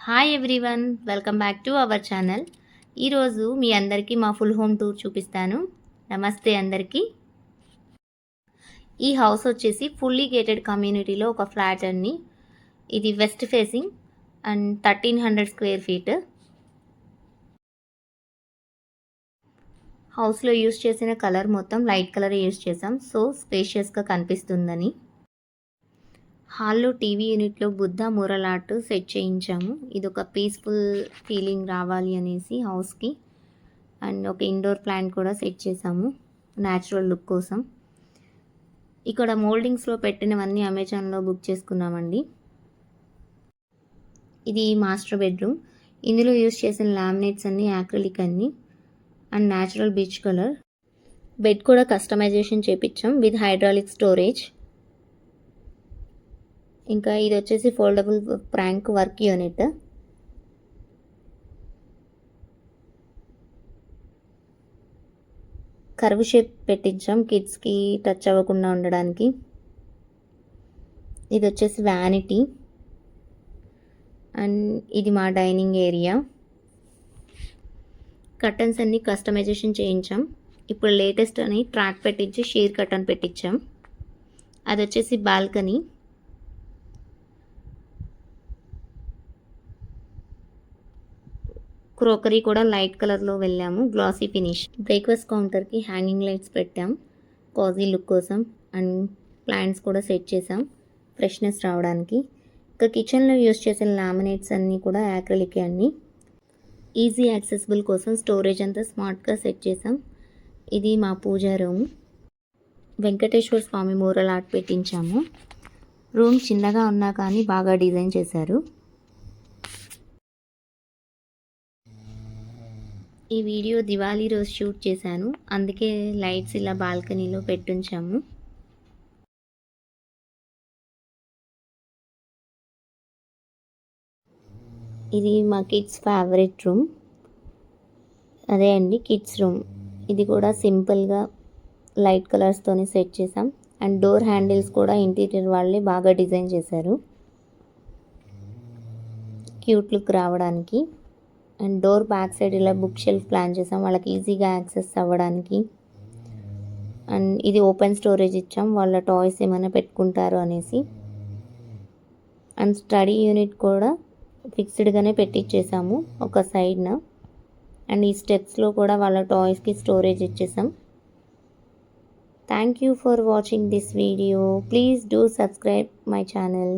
Hi everyone, welcome back to our channel. ఈరోజు మీ అందరికీ మా ఫుల్ హోమ్ టూర్ చూపిస్తాను. నమస్తే అందరికీ. ఈ హౌస్ వచ్చేసి ఫుల్లీ గేటెడ్ కమ్యూనిటీలో ఒక ఫ్లాట్ అండి. ఇది west facing and 1300 square feet. హౌస్లో యూస్ చేసిన కలర్ మొత్తం లైట్ కలర్ యూస్ చేసాం, సో స్పేషియస్గా కనిపిస్తుందని. హాల్లో టీవీ యూనిట్లో బుద్ధ మురల్ ఆర్ట్ సెట్ చేయించాము. ఇది ఒక పీస్ఫుల్ ఫీలింగ్ రావాలి అనేసి హౌస్కి. అండ్ ఒక ఇండోర్ ప్లాంట్ కూడా సెట్ చేసాము న్యాచురల్ లుక్ కోసం. ఇక్కడ మోల్డింగ్స్లో పెట్టినవన్నీ అమెజాన్లో బుక్ చేసుకున్నామండి. ఇది మాస్టర్ బెడ్రూమ్. ఇందులో యూస్ చేసిన లామినేట్స్ అన్నీ యాక్రిలిక్ అన్నీ and natural beach colour. Bed కూడా కస్టమైజేషన్ చేపించాం విత్ హైడ్రాలిక్ స్టోరేజ్. ఇంకా ఇది వచ్చేసి ఫోల్డబుల్ ప్రాంక్ వర్క్ యూనిట్. కర్వ్ షేప్ పెట్టించాం కిడ్స్కి టచ్ అవ్వకుండా ఉండడానికి. ఇది వచ్చేసి వ్యానిటీ అండ్ ఇది మా డైనింగ్ ఏరియా. కర్టన్స్ అన్ని కస్టమైజేషన్ చేయించాం. ఇప్పుడు లేటెస్ట్ అని ట్రాక్ పెట్టించి షీర్ కర్టన్ పెట్టించాం. అది వచ్చేసి బాల్కనీ. క్రోకరీ కూడా లైట్ కలర్లో వెళ్ళాము, గ్లాసీ ఫినిష్. బ్రేక్ఫాస్ట్ కౌంటర్కి హ్యాంగింగ్ లైట్స్ పెట్టాం కాజీ లుక్ కోసం. అండ్ ప్లాంట్స్ కూడా సెట్ చేసాం ఫ్రెష్నెస్ రావడానికి. ఇంకా కిచెన్లో యూస్ చేసిన లామినేట్స్ అన్నీ కూడా యాక్రిలిక్ అన్నీ. ఈజీ యాక్సెసిబుల్ కోసం స్టోరేజ్ అంతా స్మార్ట్గా సెట్ చేసాం. ఇది మా పూజా రూమ్. వెంకటేశ్వర స్వామి మూరల్ ఆర్ట్ పెట్టించాము. రూమ్ చిన్నగా ఉన్నా కానీ బాగా డిజైన్ చేశారు. ఈ వీడియో దివాళీ రోజు షూట్ చేశాను, అందుకే లైట్స్ ఇలా బాల్కనీలో పెట్టుంచాము. ఇది మా కిడ్స్ ఫేవరెట్ రూమ్. అదే అండి కిడ్స్ రూమ్. ఇది కూడా సింపుల్గా లైట్ కలర్స్తోనే సెట్ చేసాం. అండ్ డోర్ హ్యాండిల్స్ కూడా ఇంటీరియర్ వాళ్ళే బాగా డిజైన్ చేశారు క్యూట్ లుక్ రావడానికి. అండ్ డోర్ బ్యాక్ సైడ్ ఇలా బుక్ షెల్ఫ్ ప్లాన్ చేసాం వాళ్ళకి ఈజీగా యాక్సెస్ అవ్వడానికి. అండ్ ఇది ఓపెన్ స్టోరేజ్ ఇచ్చాం, వాళ్ళ టాయ్స్ ఏమైనా పెట్టుకుంటారు అనేసి. అండ్ స్టడీ యూనిట్ కూడా ఫిక్స్డ్గానే పెట్టించేసాము ఒక సైడ్న. అండ్ ఈ స్టెప్స్లో కూడా వాళ్ళ టాయ్స్కి స్టోరేజ్ ఇచ్చేసాం. Thank you for watching this video. Please do subscribe my channel.